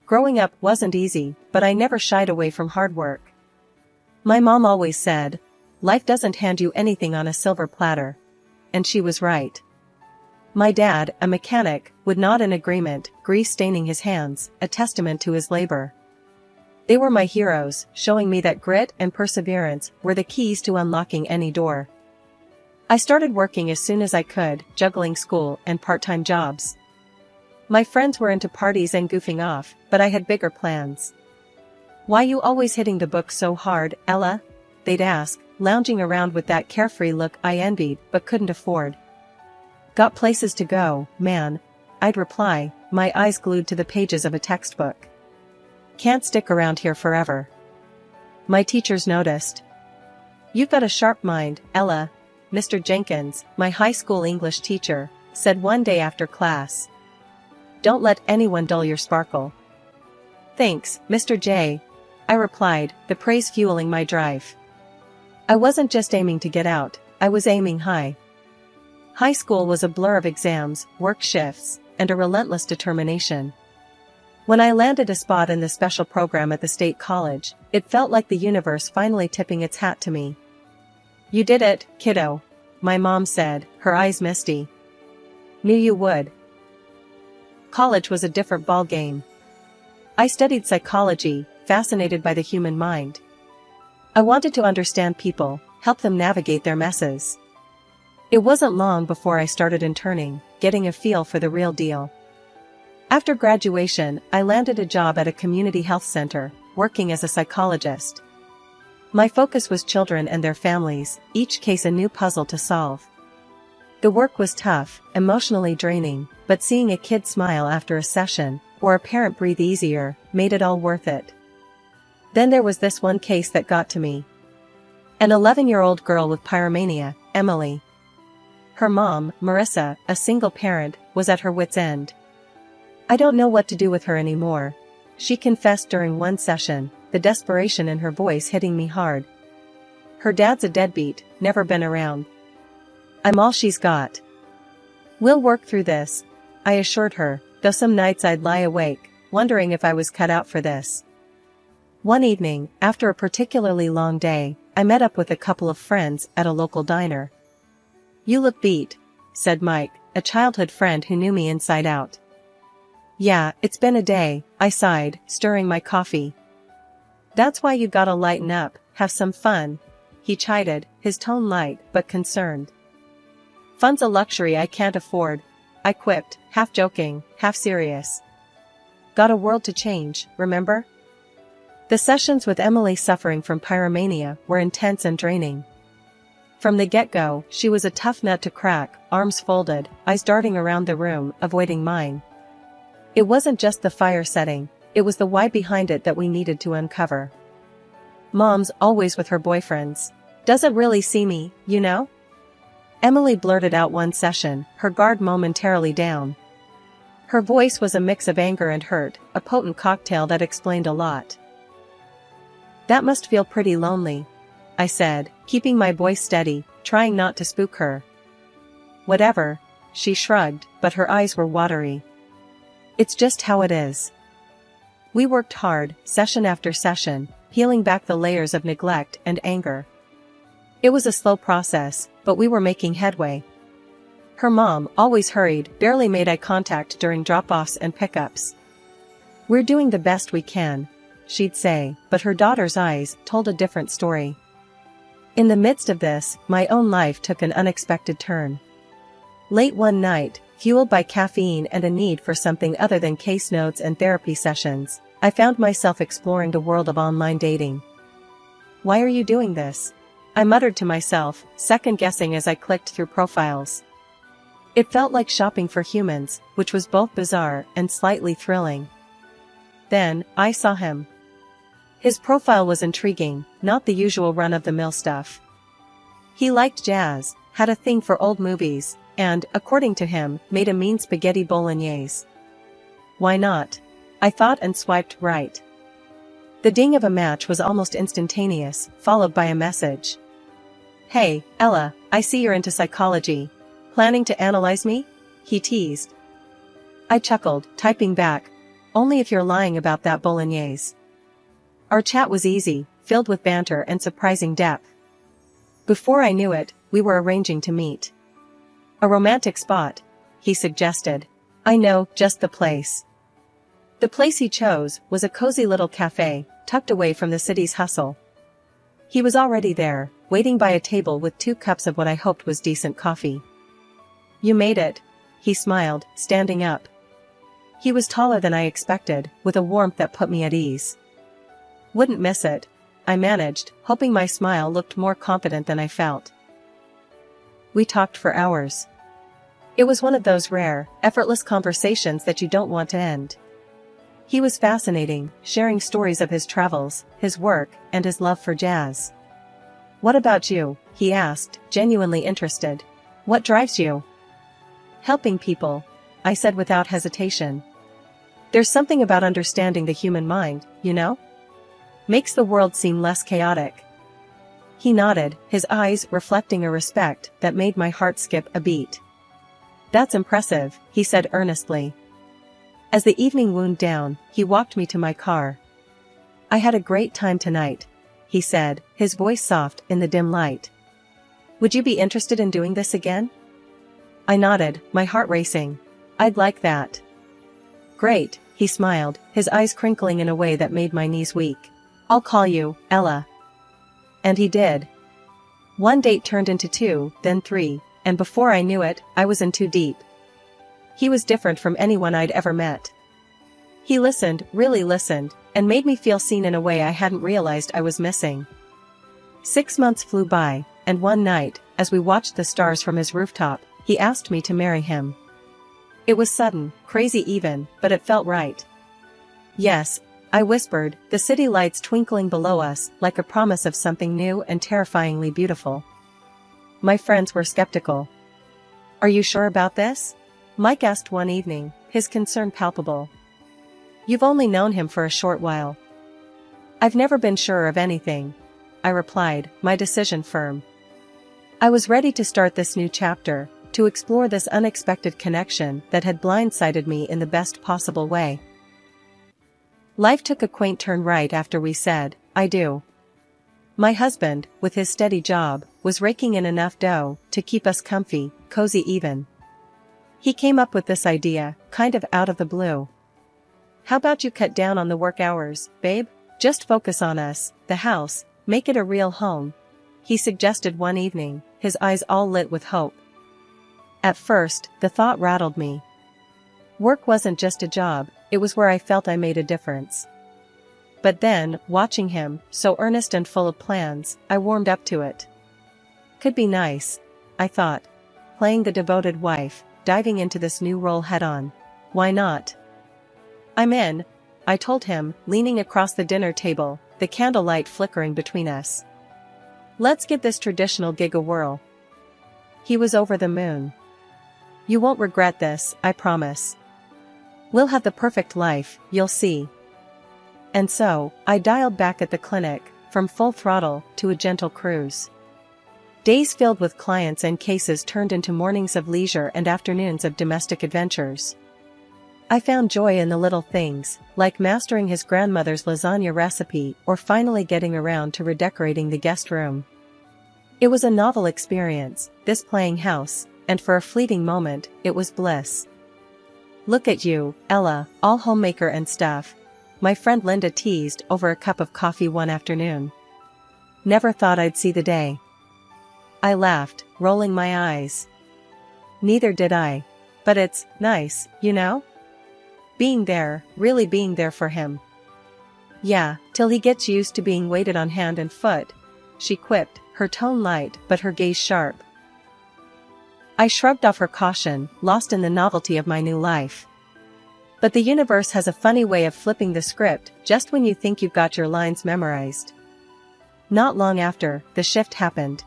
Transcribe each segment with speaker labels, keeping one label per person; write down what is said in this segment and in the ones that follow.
Speaker 1: Growing up wasn't easy, but I never shied away from hard work. My mom always said, life doesn't hand you anything on a silver platter. And she was right. My dad, a mechanic, would nod in agreement, grease staining his hands, a testament to his labor. They were my heroes, showing me that grit and perseverance were the keys to unlocking any door. I started working as soon as I could, juggling school and part-time jobs. My friends were into parties and goofing off, but I had bigger plans. "Why you always hitting the books so hard, Ella?" they'd ask, lounging around with that carefree look I envied but couldn't afford. "Got places to go, man," I'd reply, my eyes glued to the pages of a textbook. "Can't stick around here forever." My teachers noticed. "You've got a sharp mind, Ella," Mr. Jenkins, my high school English teacher, said one day after class. "Don't let anyone dull your sparkle." "Thanks, Mr. J," I replied, the praise fueling my drive. I wasn't just aiming to get out, I was aiming high. High school was a blur of exams, work shifts, and a relentless determination. When I landed a spot in the special program at the state college, it felt like the universe finally tipping its hat to me. "You did it, kiddo," my mom said, her eyes misty. "Knew you would." College was a different ballgame. I studied psychology, fascinated by the human mind. I wanted to understand people, help them navigate their messes. It wasn't long before I started interning, getting a feel for the real deal. After graduation, I landed a job at a community health center, working as a psychologist. My focus was children and their families, each case a new puzzle to solve. The work was tough, emotionally draining, but seeing a kid smile after a session, or a parent breathe easier, made it all worth it. Then there was this one case that got to me. An 11-year-old girl with pyromania, Emily. Her mom, Marissa, a single parent, was at her wit's end. "I don't know what to do with her anymore," she confessed during one session, the desperation in her voice hitting me hard. "Her dad's a deadbeat, never been around. I'm all she's got." "We'll work through this," I assured her, though some nights I'd lie awake, wondering if I was cut out for this. One evening, after a particularly long day, I met up with a couple of friends at a local diner. "You look beat," said Mike, a childhood friend who knew me inside out. "Yeah, it's been a day," I sighed, stirring my coffee. "That's why you gotta lighten up, have some fun," he chided, his tone light but concerned. "Fun's a luxury I can't afford," I quipped, half joking, half serious. "Got a world to change, remember?" The sessions with Emily suffering from pyromania were intense and draining. From the get-go, she was a tough nut to crack, arms folded, eyes darting around the room, avoiding mine. It wasn't just the fire setting, it was the why behind it that we needed to uncover. "Mom's always with her boyfriends. Doesn't really see me, you know?" Emily blurted out one session, her guard momentarily down. Her voice was a mix of anger and hurt, a potent cocktail that explained a lot. "That must feel pretty lonely," I said, keeping my voice steady, trying not to spook her. "Whatever," she shrugged, but her eyes were watery. "It's just how it is." We worked hard, session after session, peeling back the layers of neglect and anger. It was a slow process, but we were making headway. Her mom, always hurried, barely made eye contact during drop-offs and pickups. "We're doing the best we can," she'd say, but her daughter's eyes told a different story. In the midst of this, my own life took an unexpected turn. Late one night, fueled by caffeine and a need for something other than case notes and therapy sessions, I found myself exploring the world of online dating. "Why are you doing this?" I muttered to myself, second-guessing as I clicked through profiles. It felt like shopping for humans, which was both bizarre and slightly thrilling. Then, I saw him. His profile was intriguing, not the usual run-of-the-mill stuff. He liked jazz, had a thing for old movies, and, according to him, made a mean spaghetti bolognese. Why not? I thought and swiped right. The ding of a match was almost instantaneous, followed by a message. "Hey, Ella, I see you're into psychology. Planning to analyze me?" he teased. I chuckled, typing back, Only if you're lying about that bolognese. Our chat was easy, filled with banter and surprising depth. Before I knew it, we were arranging to meet. A romantic spot, he suggested. I know, just the place. The place he chose was a cozy little cafe, tucked away from the city's hustle. He was already there, waiting by a table with 2 cups of what I hoped was decent coffee. You made it, he smiled, standing up. He was taller than I expected, with a warmth that put me at ease. Wouldn't miss it, I managed, hoping my smile looked more confident than I felt. We talked for hours. It was one of those rare, effortless conversations that you don't want to end. He was fascinating, sharing stories of his travels, his work, and his love for jazz. What about you? He asked, genuinely interested. What drives you? Helping people, I said without hesitation. There's something about understanding the human mind, you know? Makes the world seem less chaotic. He nodded, his eyes reflecting a respect that made my heart skip a beat. That's impressive, he said earnestly. As the evening wound down, he walked me to my car. I had a great time tonight, he said, his voice soft in the dim light. Would you be interested in doing this again? I nodded, my heart racing. I'd like that. Great, he smiled, his eyes crinkling in a way that made my knees weak. I'll call you, Ella. And he did. One date turned into 2, then 3, and before I knew it, I was in too deep. He was different from anyone I'd ever met. He listened, really listened, and made me feel seen in a way I hadn't realized I was missing. 6 months flew by, and one night, as we watched the stars from his rooftop, he asked me to marry him. It was sudden, crazy even, but it felt right. Yes, I whispered, the city lights twinkling below us like a promise of something new and terrifyingly beautiful. My friends were skeptical. Are you sure about this? Mike asked one evening, his concern palpable. You've only known him for a short while. I've never been sure of anything, I replied, my decision firm. I was ready to start this new chapter, to explore this unexpected connection that had blindsided me in the best possible way. Life took a quaint turn right after we said, I do. My husband, with his steady job, was raking in enough dough to keep us comfy, cozy even. He came up with this idea, kind of out of the blue. How about you cut down on the work hours, babe? Just focus on us, the house, make it a real home, he suggested one evening, his eyes all lit with hope. At first, the thought rattled me. Work wasn't just a job, it was where I felt I made a difference. But then, watching him, so earnest and full of plans, I warmed up to it. Could be nice, I thought. Playing the devoted wife, diving into this new role head-on. Why not? I'm in, I told him, leaning across the dinner table, the candlelight flickering between us. Let's give this traditional gig a whirl. He was over the moon. You won't regret this, I promise. We'll have the perfect life, you'll see. And so, I dialed back at the clinic, from full throttle to a gentle cruise. Days filled with clients and cases turned into mornings of leisure and afternoons of domestic adventures. I found joy in the little things, like mastering his grandmother's lasagna recipe or finally getting around to redecorating the guest room. It was a novel experience, this playing house, and for a fleeting moment, it was bliss. Look at you, Ella, all homemaker and stuff, my friend Linda teased over a cup of coffee one afternoon. Never thought I'd see the day. I laughed, rolling my eyes. Neither did I. But it's nice, you know? Being there, really being there for him. Yeah, till he gets used to being waited on hand and foot, she quipped, her tone light but her gaze sharp. I shrugged off her caution, lost in the novelty of my new life. But the universe has a funny way of flipping the script just when you think you've got your lines memorized. Not long after, the shift happened.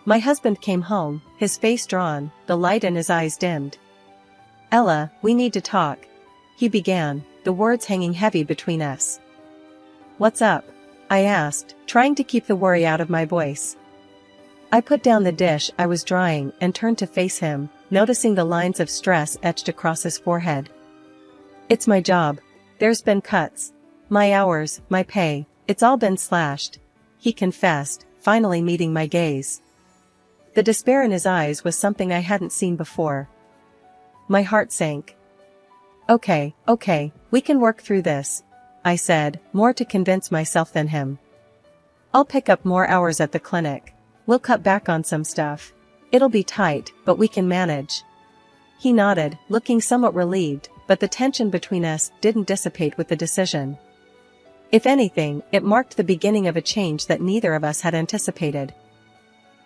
Speaker 1: My husband came home, his face drawn, the light in his eyes dimmed. Ella, we need to talk, he began, the words hanging heavy between us. What's up? I asked, trying to keep the worry out of my voice. I put down the dish I was drying and turned to face him, noticing the lines of stress etched across his forehead. It's my job, There's been cuts. My hours, my pay, it's all been slashed, he confessed, finally meeting my gaze. The despair in his eyes was something I hadn't seen before. My heart sank. Okay, we can work through this, I said, more to convince myself than him. I'll pick up more hours at the clinic. We'll cut back on some stuff. It'll be tight, but we can manage. He nodded, looking somewhat relieved, but the tension between us didn't dissipate with the decision. If anything, it marked the beginning of a change that neither of us had anticipated.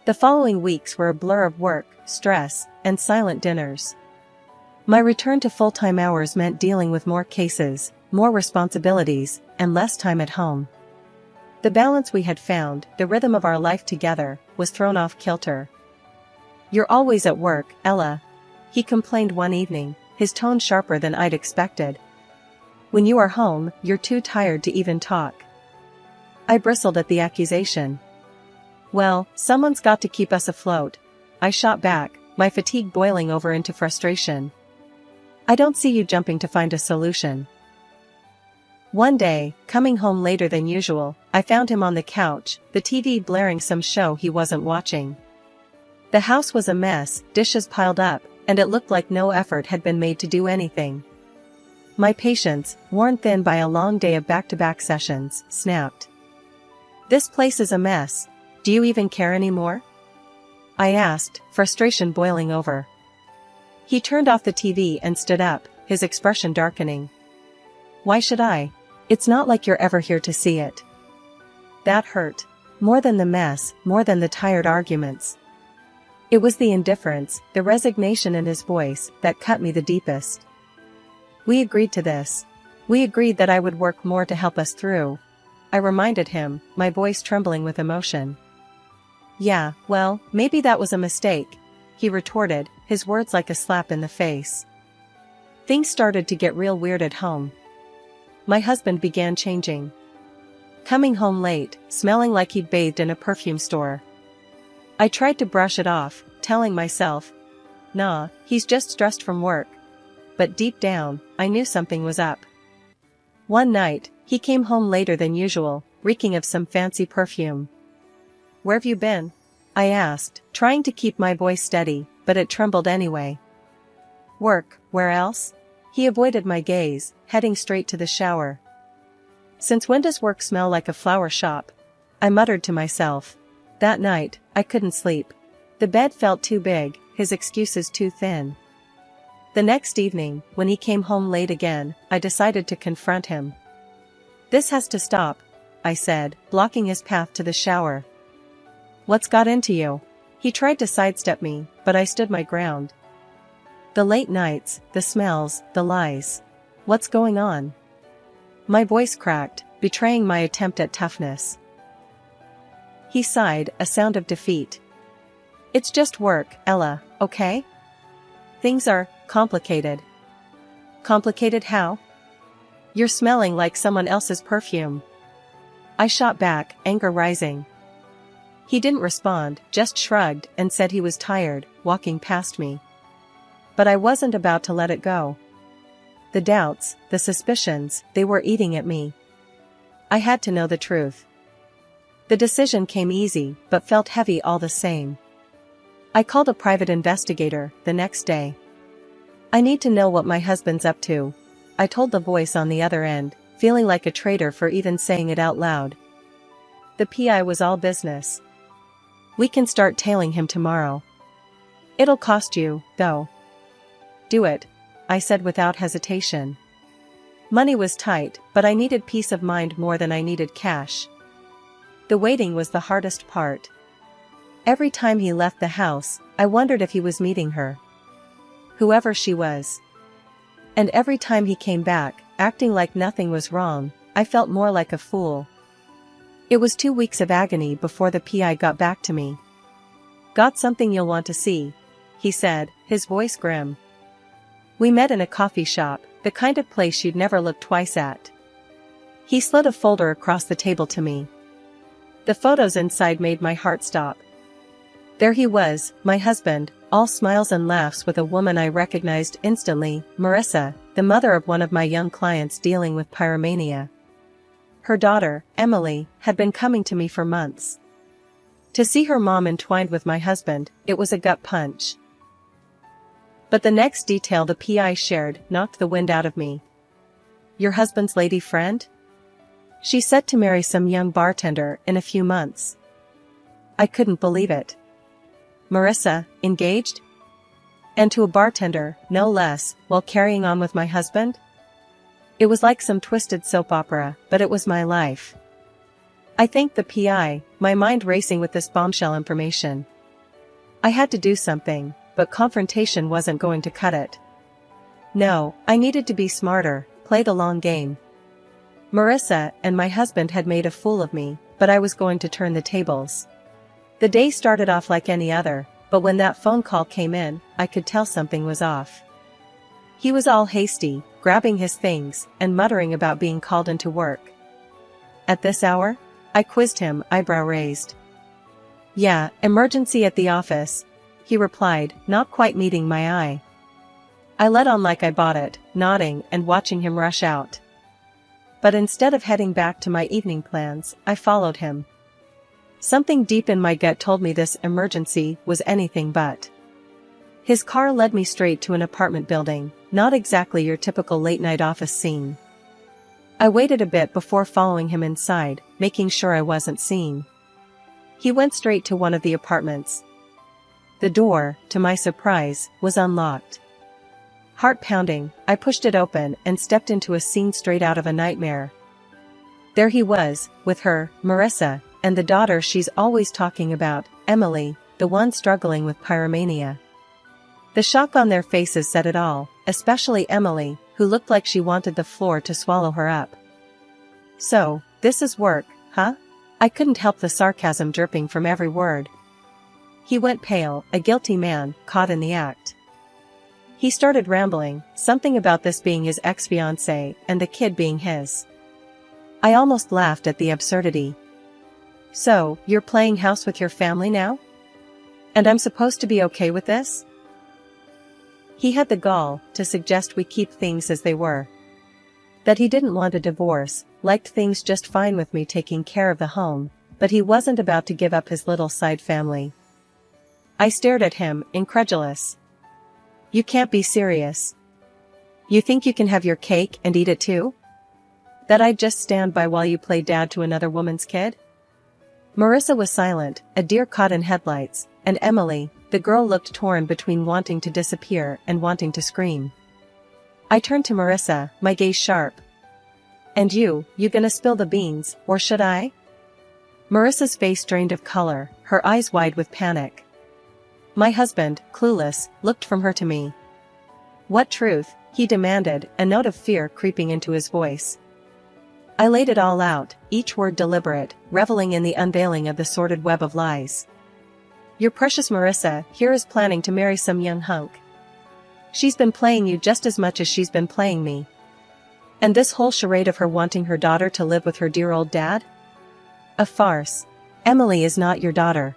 Speaker 1: The following weeks were a blur of work, stress, and silent dinners. My return to full-time hours meant dealing with more cases, more responsibilities, and less time at home. The balance we had found, the rhythm of our life together, was thrown off kilter. "You're always at work, Ella," he complained one evening, his tone sharper than I'd expected. "When you are home, you're too tired to even talk." I bristled at the accusation. "Well, someone's got to keep us afloat," I shot back, my fatigue boiling over into frustration. "I don't see you jumping to find a solution." One day, coming home later than usual, I found him on the couch, the TV blaring some show he wasn't watching. The house was a mess, dishes piled up, and it looked like no effort had been made to do anything. My patience, worn thin by a long day of back-to-back sessions, snapped. "This place is a mess. Do you even care anymore?" I asked, frustration boiling over. He turned off the TV and stood up, his expression darkening. "Why should I? It's not like you're ever here to see it." That hurt. More than the mess, more than the tired arguments. It was the indifference, the resignation in his voice, that cut me the deepest. "We agreed to this. We agreed that I would work more to help us through," I reminded him, my voice trembling with emotion. "Yeah, well, maybe that was a mistake," he retorted, his words like a slap in the face. Things started to get real weird at home. My husband began changing. Coming home late, smelling like he'd bathed in a perfume store. I tried to brush it off, telling myself, "Nah, he's just stressed from work." But deep down, I knew something was up. One night, he came home later than usual, reeking of some fancy perfume. "Where've you been?" I asked, trying to keep my voice steady, but it trembled anyway. "Work, where else?" He avoided my gaze, heading straight to the shower. "Since when does work smell like a flower shop?" I muttered to myself. That night, I couldn't sleep. The bed felt too big, his excuses too thin. The next evening, when he came home late again, I decided to confront him. "This has to stop," I said, blocking his path to the shower. "What's got into you?" He tried to sidestep me, but I stood my ground. "The late nights, the smells, the lies. What's going on?" My voice cracked, betraying my attempt at toughness. He sighed, a sound of defeat. "It's just work, Ella, okay? Things are complicated." "Complicated how?" "You're smelling like someone else's perfume." I shot back, anger rising. He didn't respond, just shrugged and said he was tired, walking past me. But I wasn't about to let it go. The doubts, the suspicions, they were eating at me. I had to know the truth. The decision came easy, but felt heavy all the same. I called a private investigator the next day. "I need to know what my husband's up to," I told the voice on the other end, feeling like a traitor for even saying it out loud. The PI was all business. "We can start tailing him tomorrow. It'll cost you, though." "Do it," I said without hesitation. Money was tight, but I needed peace of mind more than I needed cash. The waiting was the hardest part. Every time he left the house, I wondered if he was meeting her. Whoever she was. And every time he came back, acting like nothing was wrong, I felt more like a fool. It was 2 weeks of agony before the PI got back to me. "Got something you'll want to see," he said, his voice grim. We met in a coffee shop, the kind of place you'd never look twice at. He slid a folder across the table to me. The photos inside made my heart stop. There he was, my husband, all smiles and laughs with a woman I recognized instantly, Marissa, the mother of one of my young clients dealing with pyromania. Her daughter, Emily, had been coming to me for months. To see her mom entwined with my husband, it was a gut punch. But the next detail the PI shared knocked the wind out of me. Your husband's lady friend? She's set to marry some young bartender in a few months. I couldn't believe it. Marissa, engaged? And to a bartender, no less, while carrying on with my husband? It was like some twisted soap opera, but it was my life. I thanked the PI, my mind racing with this bombshell information. I had to do something, but confrontation wasn't going to cut it. No, I needed to be smarter, play the long game. Marissa and my husband had made a fool of me, but I was going to turn the tables. The day started off like any other, but when that phone call came in, I could tell something was off. He was all hasty, grabbing his things, and muttering about being called into work. At this hour? I quizzed him, eyebrow raised. Yeah, emergency at the office, he replied, not quite meeting my eye. I let on like I bought it, nodding and watching him rush out. But instead of heading back to my evening plans, I followed him. Something deep in my gut told me this emergency was anything but. His car led me straight to an apartment building, not exactly your typical late-night office scene. I waited a bit before following him inside, making sure I wasn't seen. He went straight to one of the apartments. The door, to my surprise, was unlocked. Heart pounding, I pushed it open and stepped into a scene straight out of a nightmare. There he was, with her, Marissa, and the daughter she's always talking about, Emily, the one struggling with pyromania. The shock on their faces said it all, especially Emily, who looked like she wanted the floor to swallow her up. So, this is work, huh? I couldn't help the sarcasm dripping from every word. He went pale, a guilty man, caught in the act. He started rambling, something about this being his ex-fiancée and the kid being his. I almost laughed at the absurdity. So, you're playing house with your family now? And I'm supposed to be okay with this? He had the gall to suggest we keep things as they were. That he didn't want a divorce, liked things just fine with me taking care of the home, but he wasn't about to give up his little side family. I stared at him, incredulous. You can't be serious. You think you can have your cake and eat it too? That I'd just stand by while you play dad to another woman's kid? Marissa was silent, a deer caught in headlights, and Emily, the girl, looked torn between wanting to disappear and wanting to scream. I turned to Marissa, my gaze sharp. And you gonna spill the beans, or should I? Marissa's face drained of color, her eyes wide with panic. My husband, clueless, looked from her to me. What truth? He demanded, a note of fear creeping into his voice. I laid it all out, each word deliberate, reveling in the unveiling of the sordid web of lies. Your precious Marissa here is planning to marry some young hunk. She's been playing you just as much as she's been playing me. And this whole charade of her wanting her daughter to live with her dear old dad? A farce. Emily is not your daughter.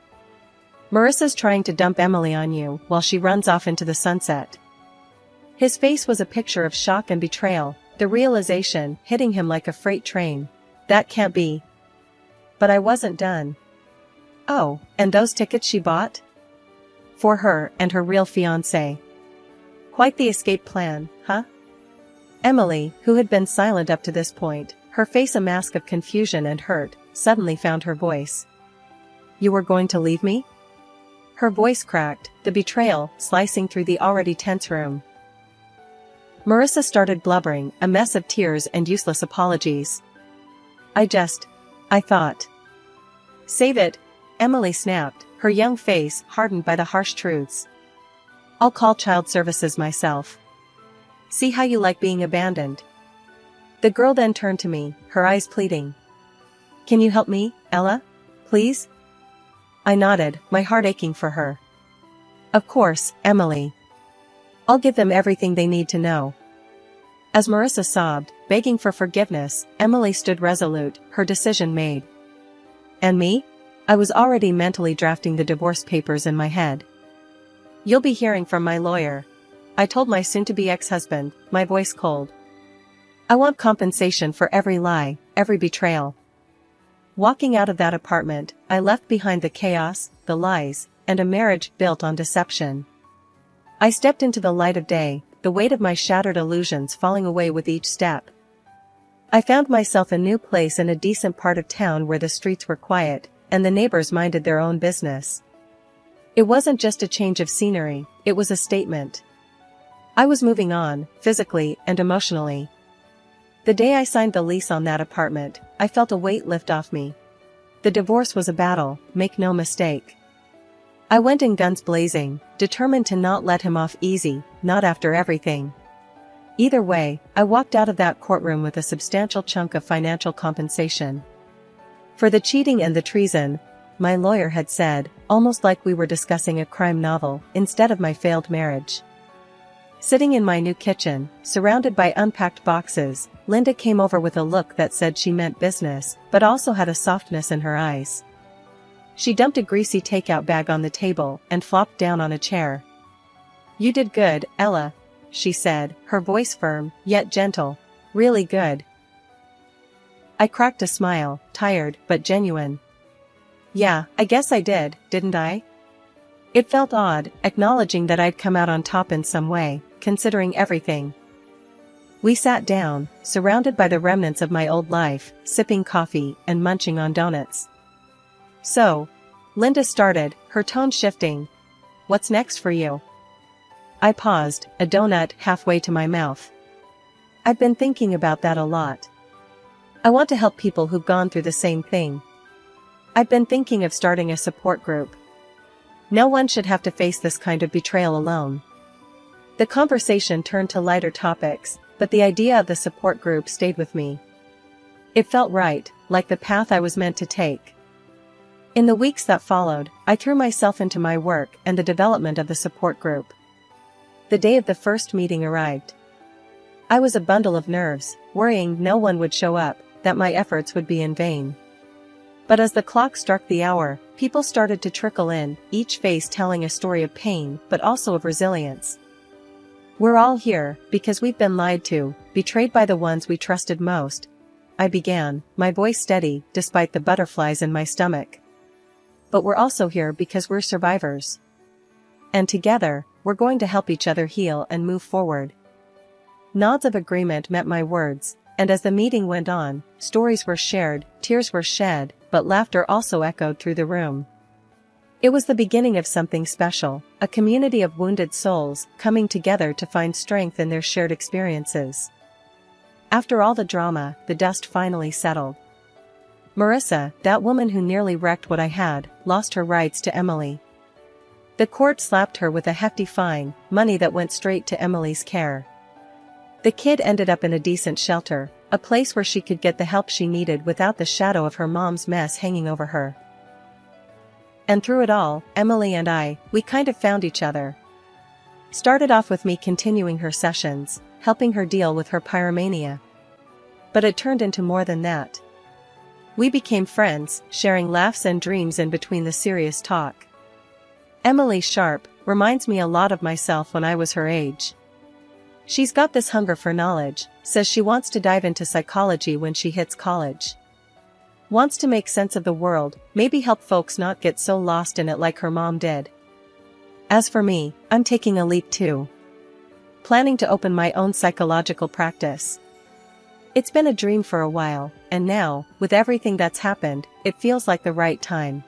Speaker 1: Marissa's trying to dump Emily on you while she runs off into the sunset. His face was a picture of shock and betrayal, the realization hitting him like a freight train. That can't be. But I wasn't done. Oh, and those tickets she bought? For her and her real fiancé. Quite the escape plan, huh? Emily, who had been silent up to this point, her face a mask of confusion and hurt, suddenly found her voice. You were going to leave me? Her voice cracked, the betrayal slicing through the already tense room. Marissa started blubbering, a mess of tears and useless apologies. I thought. Save it, Emily snapped, her young face hardened by the harsh truths. I'll call child services myself. See how you like being abandoned. The girl then turned to me, her eyes pleading. Can you help me, Ella? Please? I nodded, my heart aching for her. Of course, Emily. I'll give them everything they need to know. As Marissa sobbed, begging for forgiveness, Emily stood resolute, her decision made. And me? I was already mentally drafting the divorce papers in my head. You'll be hearing from my lawyer, I told my soon-to-be ex-husband, my voice cold. I want compensation for every lie, every betrayal. Walking out of that apartment, I left behind the chaos, the lies, and a marriage built on deception. I stepped into the light of day, the weight of my shattered illusions falling away with each step. I found myself a new place in a decent part of town where the streets were quiet, and the neighbors minded their own business. It wasn't just a change of scenery, it was a statement. I was moving on, physically and emotionally. The day I signed the lease on that apartment, I felt a weight lift off me. The divorce was a battle, make no mistake. I went in guns blazing, determined to not let him off easy, not after everything. Either way, I walked out of that courtroom with a substantial chunk of financial compensation. For the cheating and the treason, my lawyer had said, almost like we were discussing a crime novel, instead of my failed marriage. Sitting in my new kitchen, surrounded by unpacked boxes, Linda came over with a look that said she meant business, but also had a softness in her eyes. She dumped a greasy takeout bag on the table and flopped down on a chair. "You did good, Ella," she said, her voice firm, yet gentle. "Really good." I cracked a smile, tired but genuine. "Yeah, I guess I did, didn't I?" It felt odd, acknowledging that I'd come out on top in some way, considering everything. We sat down, surrounded by the remnants of my old life, sipping coffee and munching on donuts. "So," Linda started, her tone shifting, "what's next for you?" I paused, a donut halfway to my mouth. "I've been thinking about that a lot. I want to help people who've gone through the same thing. I've been thinking of starting a support group. No one should have to face this kind of betrayal alone." The conversation turned to lighter topics, but the idea of the support group stayed with me. It felt right, like the path I was meant to take. In the weeks that followed, I threw myself into my work and the development of the support group. The day of the first meeting arrived. I was a bundle of nerves, worrying no one would show up, that my efforts would be in vain. But as the clock struck the hour, people started to trickle in, each face telling a story of pain, but also of resilience. "We're all here, because we've been lied to, betrayed by the ones we trusted most," I began, my voice steady, despite the butterflies in my stomach. "But we're also here because we're survivors. And together, we're going to help each other heal and move forward." Nods of agreement met my words, and as the meeting went on, stories were shared, tears were shed, but laughter also echoed through the room. It was the beginning of something special, a community of wounded souls coming together to find strength in their shared experiences. After all the drama, the dust finally settled. Marissa, that woman who nearly wrecked what I had, lost her rights to Emily. The court slapped her with a hefty fine, money that went straight to Emily's care. The kid ended up in a decent shelter, a place where she could get the help she needed without the shadow of her mom's mess hanging over her. And through it all, Emily and I, we kind of found each other. Started off with me continuing her sessions, helping her deal with her pyromania. But it turned into more than that. We became friends, sharing laughs and dreams in between the serious talk. Emily Sharp reminds me a lot of myself when I was her age. She's got this hunger for knowledge, says she wants to dive into psychology when she hits college. Wants to make sense of the world, maybe help folks not get so lost in it like her mom did. As for me, I'm taking a leap too. Planning to open my own psychological practice. It's been a dream for a while, and now, with everything that's happened, it feels like the right time.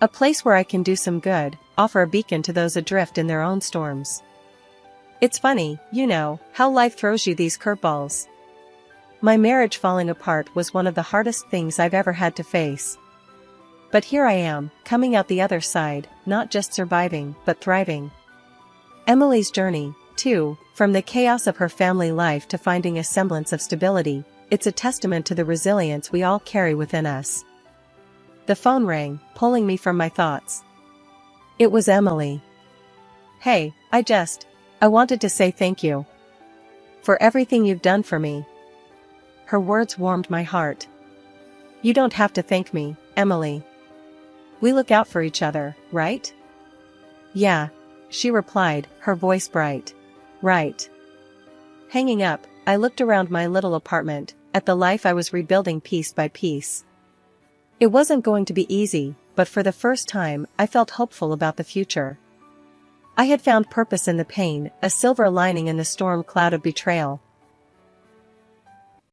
Speaker 1: A place where I can do some good, offer a beacon to those adrift in their own storms. It's funny, you know, how life throws you these curveballs. My marriage falling apart was one of the hardest things I've ever had to face. But here I am, coming out the other side, not just surviving, but thriving. Emily's journey, too, from the chaos of her family life to finding a semblance of stability, it's a testament to the resilience we all carry within us. The phone rang, pulling me from my thoughts. It was Emily. "Hey, I wanted to say thank you. For everything you've done for me." Her words warmed my heart. "You don't have to thank me, Emily. We look out for each other, right?" "Yeah. she replied, her voice bright. Right. Hanging up, I looked around my little apartment, at the life I was rebuilding piece by piece. It wasn't going to be easy, but for the first time, I felt hopeful about the future. I had found purpose in the pain, a silver lining in the storm cloud of betrayal,